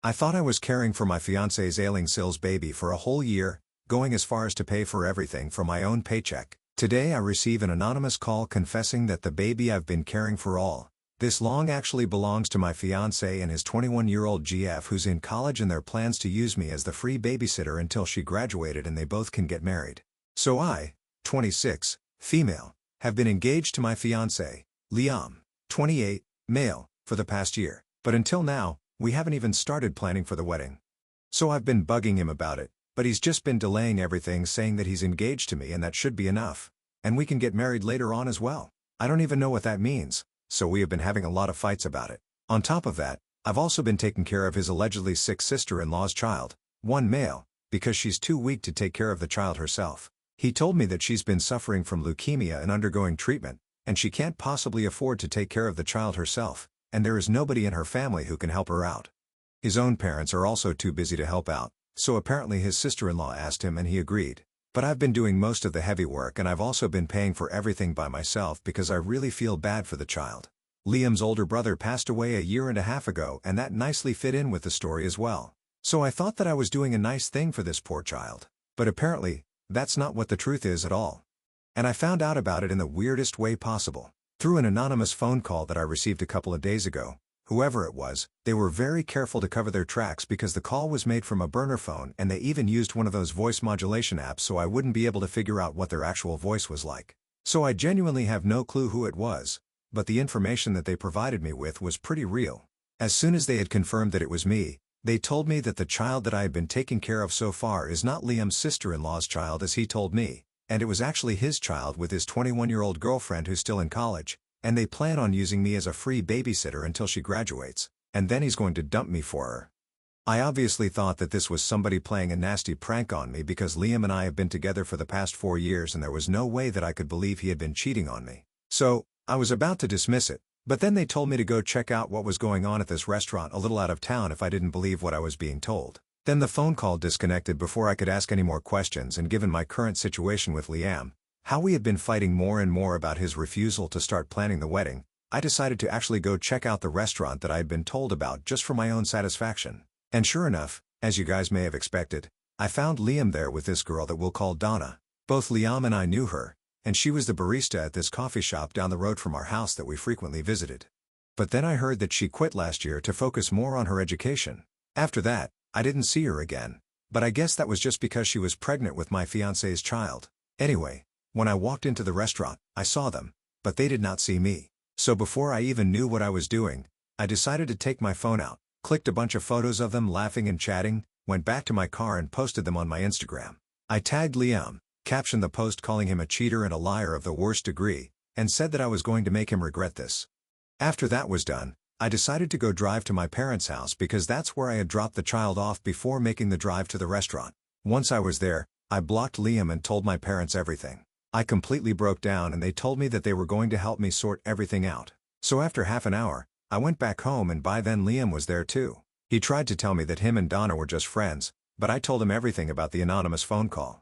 I thought I was caring for my fiancé's ailing Sill's baby for a whole year, going as far as to pay for everything from my own paycheck. Today I receive an anonymous call confessing that the baby I've been caring for all this long actually belongs to my fiancé and his 21-year-old GF who's in college, and their plans to use me as the free babysitter until she graduated and they both can get married. So I, 26, female, have been engaged to my fiancé, Liam, 28, male, for the past year. But until now, we haven't even started planning for the wedding. So I've been bugging him about it, but he's just been delaying everything, saying that he's engaged to me and that should be enough. And we can get married later on as well. I don't even know what that means, so we have been having a lot of fights about it. On top of that, I've also been taking care of his allegedly sick sister-in-law's child, one male, because she's too weak to take care of the child herself. He told me that she's been suffering from leukemia and undergoing treatment, and she can't possibly afford to take care of the child herself, and there is nobody in her family who can help her out. His own parents are also too busy to help out, so apparently his sister-in-law asked him and he agreed. But I've been doing most of the heavy work, and I've also been paying for everything by myself because I really feel bad for the child. Liam's older brother passed away a year and a half ago, and that nicely fit in with the story as well. So I thought that I was doing a nice thing for this poor child. But apparently, that's not what the truth is at all. And I found out about it in the weirdest way possible. Through an anonymous phone call that I received a couple of days ago. Whoever it was, they were very careful to cover their tracks because the call was made from a burner phone, and they even used one of those voice modulation apps so I wouldn't be able to figure out what their actual voice was like. So I genuinely have no clue who it was, but the information that they provided me with was pretty real. As soon as they had confirmed that it was me, they told me that the child that I had been taking care of so far is not Liam's sister-in-law's child as he told me, and it was actually his child with his 21-year-old girlfriend who's still in college. And they plan on using me as a free babysitter until she graduates, and then he's going to dump me for her. I obviously thought that this was somebody playing a nasty prank on me because Liam and I have been together for the past 4 years and there was no way that I could believe he had been cheating on me. So, I was about to dismiss it, but then they told me to go check out what was going on at this restaurant a little out of town if I didn't believe what I was being told. Then the phone call disconnected before I could ask any more questions, and given my current situation with Liam, how we had been fighting more and more about his refusal to start planning the wedding, I decided to actually go check out the restaurant that I had been told about just for my own satisfaction. And sure enough, as you guys may have expected, I found Liam there with this girl that we'll call Donna. Both Liam and I knew her, and she was the barista at this coffee shop down the road from our house that we frequently visited. But then I heard that she quit last year to focus more on her education. After that, I didn't see her again, but I guess that was just because she was pregnant with my fiancé's child. Anyway, when I walked into the restaurant, I saw them, but they did not see me. So before I even knew what I was doing, I decided to take my phone out, clicked a bunch of photos of them laughing and chatting, went back to my car and posted them on my Instagram. I tagged Liam, captioned the post calling him a cheater and a liar of the worst degree, and said that I was going to make him regret this. After that was done, I decided to go drive to my parents' house because that's where I had dropped the child off before making the drive to the restaurant. Once I was there, I blocked Liam and told my parents everything. I completely broke down and they told me that they were going to help me sort everything out. So after half an hour, I went back home, and by then Liam was there too. He tried to tell me that him and Donna were just friends, but I told him everything about the anonymous phone call.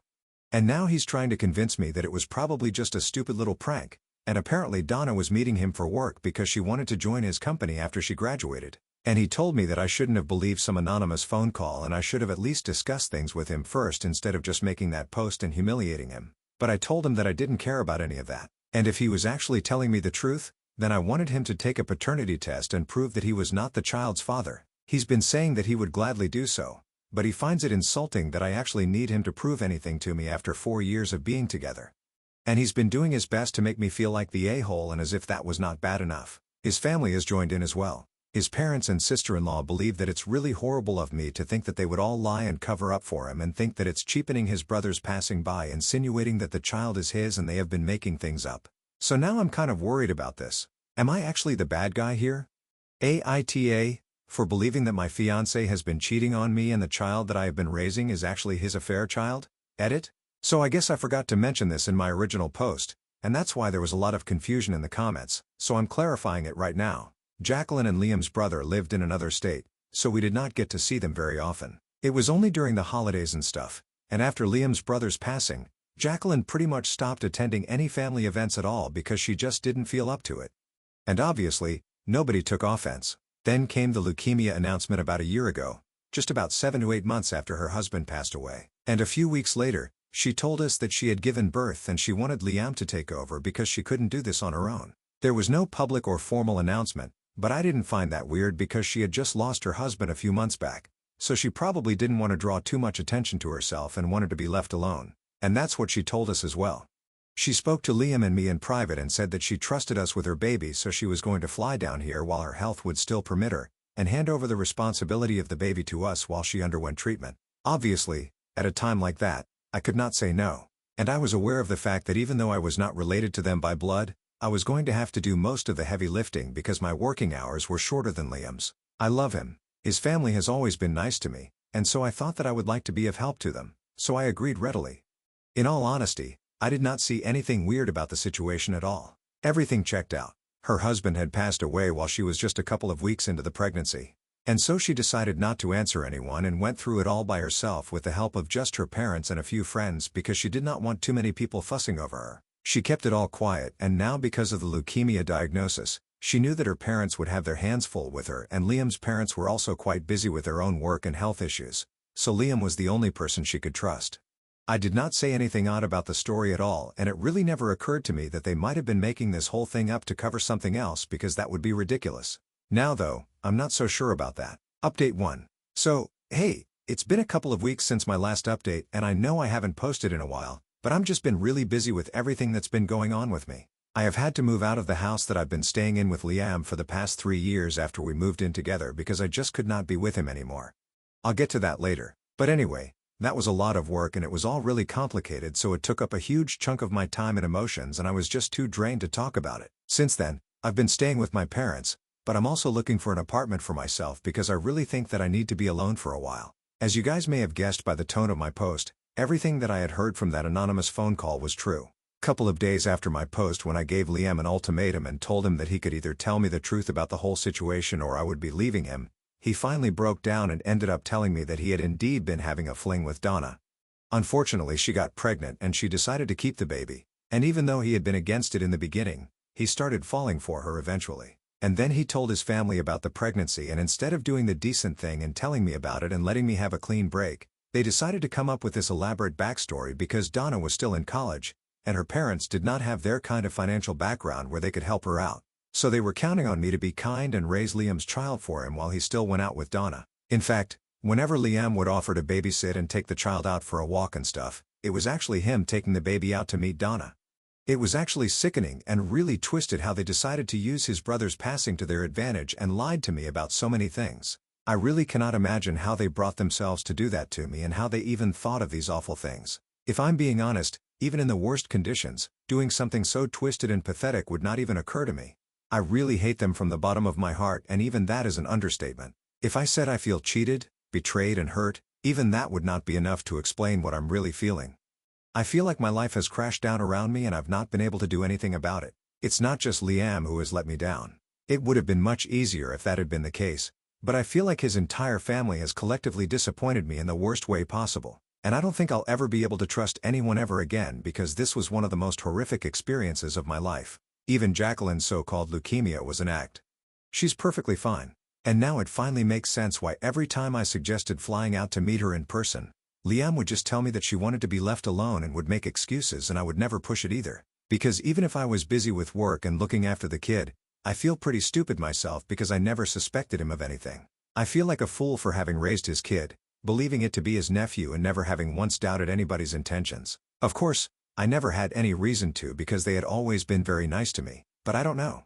And now he's trying to convince me that it was probably just a stupid little prank, and apparently Donna was meeting him for work because she wanted to join his company after she graduated. And he told me that I shouldn't have believed some anonymous phone call and I should have at least discussed things with him first instead of just making that post and humiliating him. But I told him that I didn't care about any of that, and if he was actually telling me the truth, then I wanted him to take a paternity test and prove that he was not the child's father. He's been saying that he would gladly do so, but he finds it insulting that I actually need him to prove anything to me after 4 years of being together. And he's been doing his best to make me feel like the a-hole, and as if that was not bad enough, his family has joined in as well. His parents and sister-in-law believe that it's really horrible of me to think that they would all lie and cover up for him, and think that it's cheapening his brother's passing by, insinuating that the child is his and they have been making things up. So now I'm kind of worried about this. Am I actually the bad guy here? AITA, for believing that my fiancé has been cheating on me and the child that I have been raising is actually his affair child? Edit? So I guess I forgot to mention this in my original post, and that's why there was a lot of confusion in the comments, so I'm clarifying it right now. Jacqueline and Liam's brother lived in another state, so we did not get to see them very often. It was only during the holidays and stuff, and after Liam's brother's passing, Jacqueline pretty much stopped attending any family events at all because she just didn't feel up to it. And obviously, nobody took offense. Then came the leukemia announcement about a year ago, just about 7 to 8 months after her husband passed away. And a few weeks later, she told us that she had given birth and she wanted Liam to take over because she couldn't do this on her own. There was no public or formal announcement, but I didn't find that weird because she had just lost her husband a few months back, so she probably didn't want to draw too much attention to herself and wanted to be left alone. And that's what she told us as well. She spoke to Liam and me in private and said that she trusted us with her baby, so she was going to fly down here while her health would still permit her, and hand over the responsibility of the baby to us while she underwent treatment. Obviously, at a time like that, I could not say no. And I was aware of the fact that even though I was not related to them by blood, I was going to have to do most of the heavy lifting because my working hours were shorter than Liam's. I love him. His family has always been nice to me, and so I thought that I would like to be of help to them, so I agreed readily. In all honesty, I did not see anything weird about the situation at all. Everything checked out. Her husband had passed away while she was just a couple of weeks into the pregnancy. And so she decided not to answer anyone and went through it all by herself with the help of just her parents and a few friends because she did not want too many people fussing over her. She kept it all quiet, and now because of the leukemia diagnosis, she knew that her parents would have their hands full with her, and Liam's parents were also quite busy with their own work and health issues, so Liam was the only person she could trust. I did not say anything odd about the story at all, and it really never occurred to me that they might have been making this whole thing up to cover something else because that would be ridiculous. Now though, I'm not so sure about that. Update 1. So, hey, it's been a couple of weeks since my last update and I know I haven't posted in a while, but I've just been really busy with everything that's been going on with me. I have had to move out of the house that I've been staying in with Liam for the past 3 years after we moved in together because I just could not be with him anymore. I'll get to that later. But anyway, that was a lot of work and it was all really complicated, so it took up a huge chunk of my time and emotions and I was just too drained to talk about it. Since then, I've been staying with my parents, but I'm also looking for an apartment for myself because I really think that I need to be alone for a while. As you guys may have guessed by the tone of my post, everything that I had heard from that anonymous phone call was true. Couple of days after my post, when I gave Liam an ultimatum and told him that he could either tell me the truth about the whole situation or I would be leaving him, he finally broke down and ended up telling me that he had indeed been having a fling with Donna. Unfortunately, she got pregnant and she decided to keep the baby, and even though he had been against it in the beginning, he started falling for her eventually. And then he told his family about the pregnancy, and instead of doing the decent thing and telling me about it and letting me have a clean break, they decided to come up with this elaborate backstory because Donna was still in college, and her parents did not have their kind of financial background where they could help her out. So they were counting on me to be kind and raise Liam's child for him while he still went out with Donna. In fact, whenever Liam would offer to babysit and take the child out for a walk and stuff, it was actually him taking the baby out to meet Donna. It was actually sickening and really twisted how they decided to use his brother's passing to their advantage and lied to me about so many things. I really cannot imagine how they brought themselves to do that to me and how they even thought of these awful things. If I'm being honest, even in the worst conditions, doing something so twisted and pathetic would not even occur to me. I really hate them from the bottom of my heart, and even that is an understatement. If I said I feel cheated, betrayed and hurt, even that would not be enough to explain what I'm really feeling. I feel like my life has crashed down around me and I've not been able to do anything about it. It's not just Liam who has let me down. It would have been much easier if that had been the case, but I feel like his entire family has collectively disappointed me in the worst way possible. And I don't think I'll ever be able to trust anyone ever again because this was one of the most horrific experiences of my life. Even Jacqueline's so-called leukemia was an act. She's perfectly fine. And now it finally makes sense why every time I suggested flying out to meet her in person, Liam would just tell me that she wanted to be left alone and would make excuses, and I would never push it either. Because even if I was busy with work and looking after the kid, I feel pretty stupid myself because I never suspected him of anything. I feel like a fool for having raised his kid, believing it to be his nephew and never having once doubted anybody's intentions. Of course, I never had any reason to because they had always been very nice to me, but I don't know.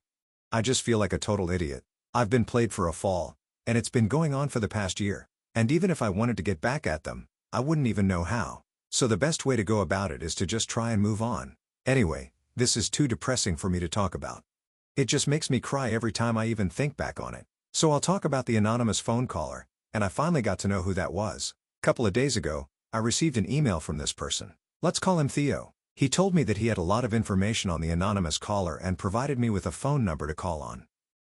I just feel like a total idiot. I've been played for a fall, and it's been going on for the past year. And even if I wanted to get back at them, I wouldn't even know how. So the best way to go about it is to just try and move on. Anyway, this is too depressing for me to talk about. It just makes me cry every time I even think back on it. So I'll talk about the anonymous phone caller, and I finally got to know who that was. Couple of days ago, I received an email from this person. Let's call him Theo. He told me that he had a lot of information on the anonymous caller and provided me with a phone number to call on.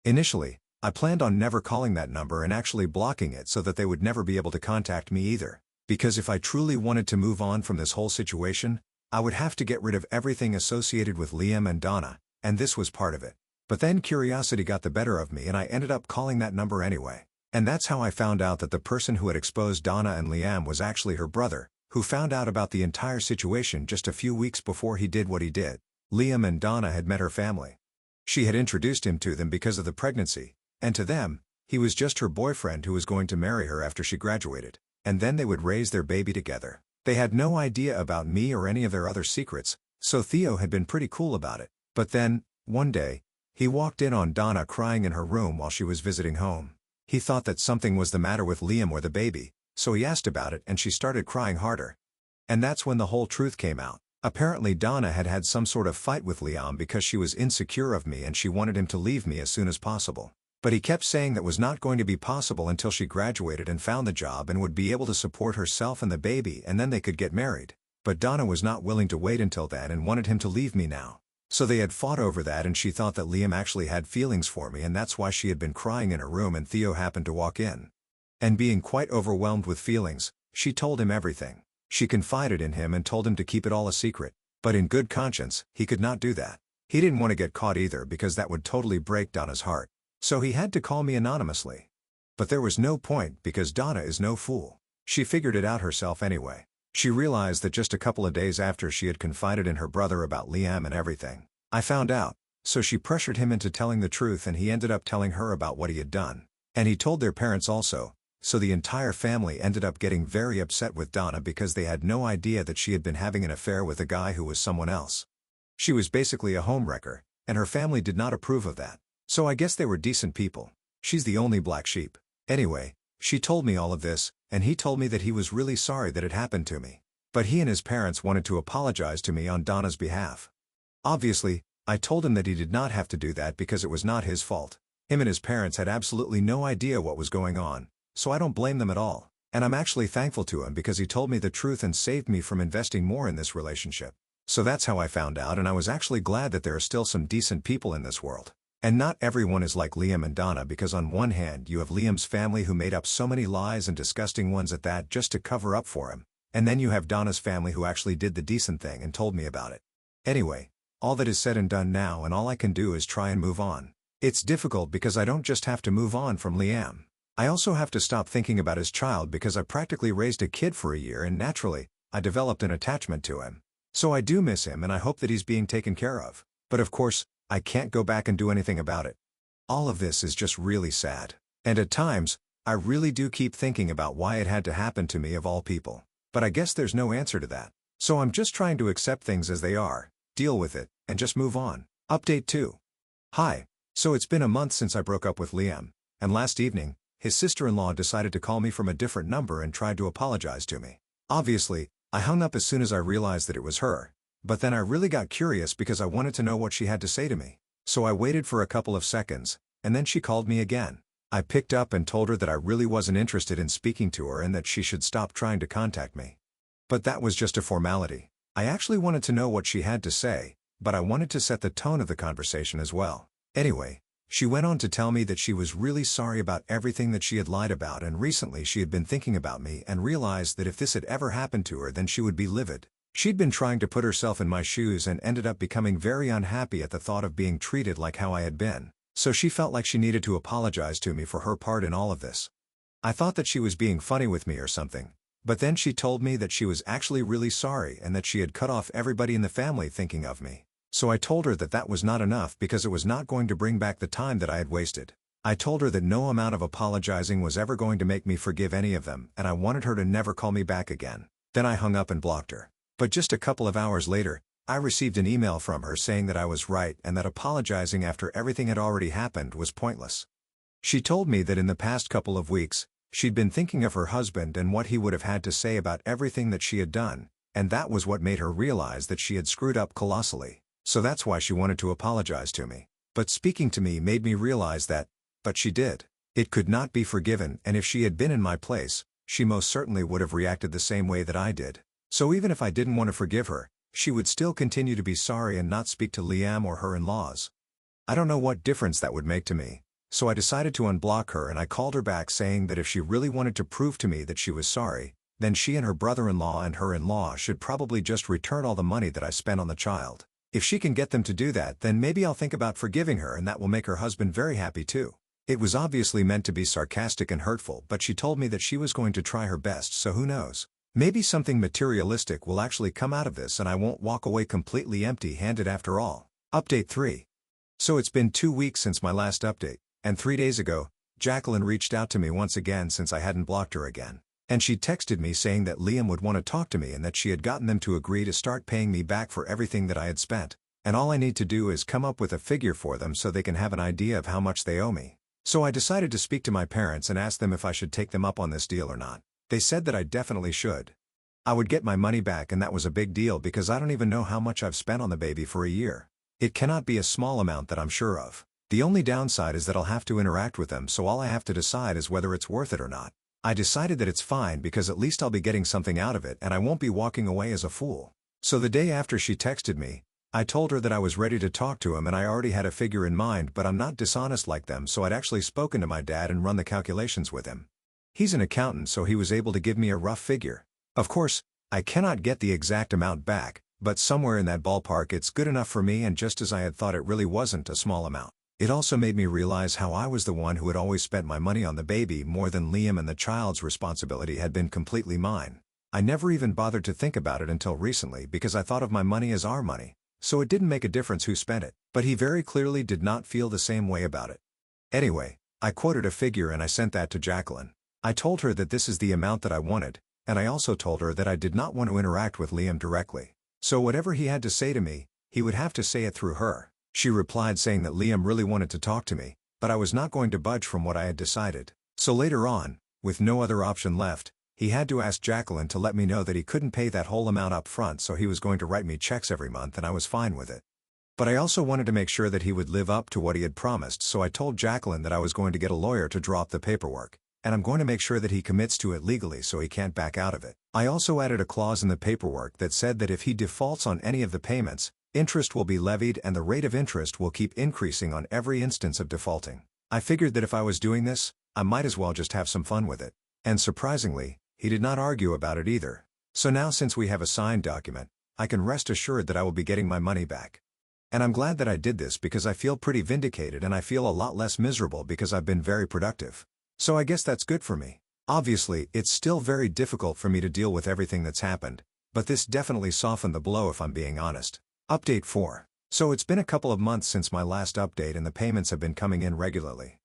Initially, I planned on never calling that number and actually blocking it so that they would never be able to contact me either. Because if I truly wanted to move on from this whole situation, I would have to get rid of everything associated with Liam and Donna, and this was part of it. But then curiosity got the better of me and I ended up calling that number anyway. And that's how I found out that the person who had exposed Donna and Liam was actually her brother, who found out about the entire situation just a few weeks before he did what he did. Liam and Donna had met her family. She had introduced him to them because of the pregnancy, and to them, he was just her boyfriend who was going to marry her after she graduated, and then they would raise their baby together. They had no idea about me or any of their other secrets, so Theo had been pretty cool about it. But then, one day, he walked in on Donna crying in her room while she was visiting home. He thought that something was the matter with Liam or the baby, so he asked about it and she started crying harder. And that's when the whole truth came out. Apparently Donna had had some sort of fight with Liam because she was insecure of me and she wanted him to leave me as soon as possible. But he kept saying that was not going to be possible until she graduated and found the job and would be able to support herself and the baby and then they could get married. But Donna was not willing to wait until then and wanted him to leave me now. So they had fought over that and she thought that Liam actually had feelings for me and that's why she had been crying in her room and Theo happened to walk in. And being quite overwhelmed with feelings, she told him everything. She confided in him and told him to keep it all a secret, but in good conscience, he could not do that. He didn't want to get caught either because that would totally break Donna's heart. So he had to call me anonymously. But there was no point because Donna is no fool. She figured it out herself anyway. She realized that just a couple of days after she had confided in her brother about Liam and everything, I found out, so she pressured him into telling the truth and he ended up telling her about what he had done. And he told their parents also, so the entire family ended up getting very upset with Donna because they had no idea that she had been having an affair with a guy who was someone else. She was basically a homewrecker, and her family did not approve of that. So I guess they were decent people. She's the only black sheep. Anyway, she told me all of this, and he told me that he was really sorry that it happened to me. But he and his parents wanted to apologize to me on Donna's behalf. Obviously, I told him that he did not have to do that because it was not his fault. Him and his parents had absolutely no idea what was going on, so I don't blame them at all. And I'm actually thankful to him because he told me the truth and saved me from investing more in this relationship. So that's how I found out, and I was actually glad that there are still some decent people in this world. And not everyone is like Liam and Donna because on one hand you have Liam's family who made up so many lies and disgusting ones at that just to cover up for him, and then you have Donna's family who actually did the decent thing and told me about it. Anyway, all that is said and done now and all I can do is try and move on. It's difficult because I don't just have to move on from Liam. I also have to stop thinking about his child because I practically raised a kid for a year and naturally, I developed an attachment to him. So I do miss him and I hope that he's being taken care of. But of course, I can't go back and do anything about it. All of this is just really sad. And at times, I really do keep thinking about why it had to happen to me of all people. But I guess there's no answer to that. So I'm just trying to accept things as they are, deal with it, and just move on. Update 2. Hi. So it's been a month since I broke up with Liam, and last evening, his sister-in-law decided to call me from a different number and tried to apologize to me. Obviously, I hung up as soon as I realized that it was her. But then I really got curious because I wanted to know what she had to say to me. So I waited for a couple of seconds, and then she called me again. I picked up and told her that I really wasn't interested in speaking to her and that she should stop trying to contact me. But that was just a formality. I actually wanted to know what she had to say, but I wanted to set the tone of the conversation as well. Anyway, she went on to tell me that she was really sorry about everything that she had lied about and recently she had been thinking about me and realized that if this had ever happened to her then she would be livid. She'd been trying to put herself in my shoes and ended up becoming very unhappy at the thought of being treated like how I had been, so she felt like she needed to apologize to me for her part in all of this. I thought that she was being funny with me or something, but then she told me that she was actually really sorry and that she had cut off everybody in the family thinking of me. So I told her that that was not enough because it was not going to bring back the time that I had wasted. I told her that no amount of apologizing was ever going to make me forgive any of them and I wanted her to never call me back again. Then I hung up and blocked her. But just a couple of hours later, I received an email from her saying that I was right and that apologizing after everything had already happened was pointless. She told me that in the past couple of weeks, she'd been thinking of her husband and what he would have had to say about everything that she had done, and that was what made her realize that she had screwed up colossally. So that's why she wanted to apologize to me. But speaking to me made me realize that, but she did. It could not be forgiven, and if she had been in my place, she most certainly would have reacted the same way that I did. So even if I didn't want to forgive her, she would still continue to be sorry and not speak to Liam or her in-laws. I don't know what difference that would make to me, so I decided to unblock her and I called her back saying that if she really wanted to prove to me that she was sorry, then she and her brother-in-law and her in-law should probably just return all the money that I spent on the child. If she can get them to do that, then maybe I'll think about forgiving her and that will make her husband very happy too. It was obviously meant to be sarcastic and hurtful, but she told me that she was going to try her best, so who knows? Maybe something materialistic will actually come out of this and I won't walk away completely empty-handed after all. Update 3. So it's been 2 weeks since my last update, and 3 days ago, Jacqueline reached out to me once again since I hadn't blocked her again. And she texted me saying that Liam would want to talk to me and that she had gotten them to agree to start paying me back for everything that I had spent. And all I need to do is come up with a figure for them so they can have an idea of how much they owe me. So I decided to speak to my parents and ask them if I should take them up on this deal or not. They said that I definitely should. I would get my money back, and that was a big deal because I don't even know how much I've spent on the baby for a year. It cannot be a small amount that I'm sure of. The only downside is that I'll have to interact with them, so all I have to decide is whether it's worth it or not. I decided that it's fine because at least I'll be getting something out of it and I won't be walking away as a fool. So the day after she texted me, I told her that I was ready to talk to him and I already had a figure in mind, but I'm not dishonest like them, so I'd actually spoken to my dad and run the calculations with him. He's an accountant, so he was able to give me a rough figure. Of course, I cannot get the exact amount back, but somewhere in that ballpark it's good enough for me, and just as I had thought, it really wasn't a small amount. It also made me realize how I was the one who had always spent my money on the baby more than Liam, and the child's responsibility had been completely mine. I never even bothered to think about it until recently because I thought of my money as our money, so it didn't make a difference who spent it, but he very clearly did not feel the same way about it. Anyway, I quoted a figure and I sent that to Jacqueline. I told her that this is the amount that I wanted, and I also told her that I did not want to interact with Liam directly. So whatever he had to say to me, he would have to say it through her. She replied saying that Liam really wanted to talk to me, but I was not going to budge from what I had decided. So later on, with no other option left, he had to ask Jacqueline to let me know that he couldn't pay that whole amount up front, so he was going to write me checks every month, and I was fine with it. But I also wanted to make sure that he would live up to what he had promised, so I told Jacqueline that I was going to get a lawyer to draw up the paperwork, and I'm going to make sure that he commits to it legally so he can't back out of it. I also added a clause in the paperwork that said that if he defaults on any of the payments, interest will be levied and the rate of interest will keep increasing on every instance of defaulting. I figured that if I was doing this, I might as well just have some fun with it. And surprisingly, he did not argue about it either. So now, since we have a signed document, I can rest assured that I will be getting my money back. And I'm glad that I did this because I feel pretty vindicated and I feel a lot less miserable because I've been very productive. So I guess that's good for me. Obviously, it's still very difficult for me to deal with everything that's happened, but this definitely softened the blow if I'm being honest. Update 4. So it's been a couple of months since my last update and the payments have been coming in regularly.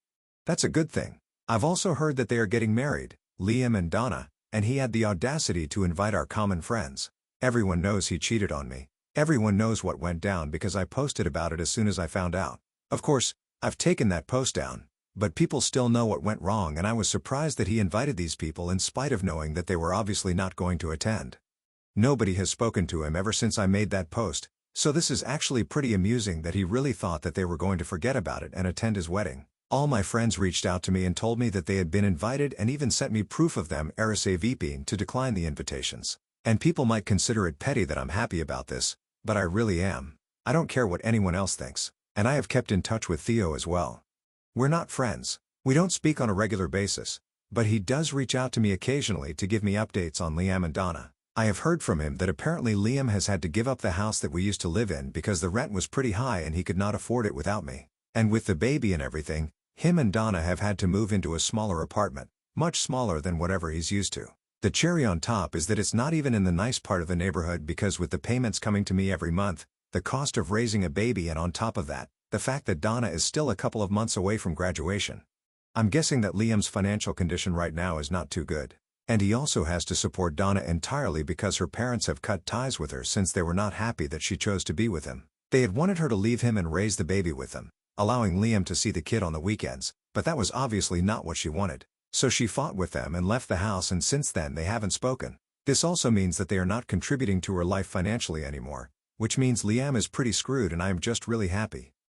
That's a good thing. I've also heard that they are getting married, Liam and Donna, and he had the audacity to invite our common friends. Everyone knows he cheated on me. Everyone knows what went down because I posted about it as soon as I found out. Of course, I've taken that post down, but people still know what went wrong, and I was surprised that he invited these people in spite of knowing that they were obviously not going to attend. Nobody has spoken to him ever since I made that post, so this is actually pretty amusing that he really thought that they were going to forget about it and attend his wedding. All my friends reached out to me and told me that they had been invited and even sent me proof of them RSVPing to decline the invitations. And people might consider it petty that I'm happy about this, but I really am. I don't care what anyone else thinks, and I have kept in touch with Theo as well. We're not friends. We don't speak on a regular basis, but he does reach out to me occasionally to give me updates on Liam and Donna. I have heard from him that apparently Liam has had to give up the house that we used to live in because the rent was pretty high and he could not afford it without me. And with the baby and everything, him and Donna have had to move into a smaller apartment, much smaller than whatever he's used to. The cherry on top is that it's not even in the nice part of the neighborhood because with the payments coming to me every month, the cost of raising a baby, and on top of that, the fact that Donna is still a couple of months away from graduation. I'm guessing that Liam's financial condition right now is not too good. And he also has to support Donna entirely because her parents have cut ties with her since they were not happy that she chose to be with him. They had wanted her to leave him and raise the baby with them, allowing Liam to see the kid on the weekends, but that was obviously not what she wanted. So she fought with them and left the house, and since then they haven't spoken. This also means that they are not contributing to her life financially anymore, which means Liam is pretty screwed, and I am just really happy.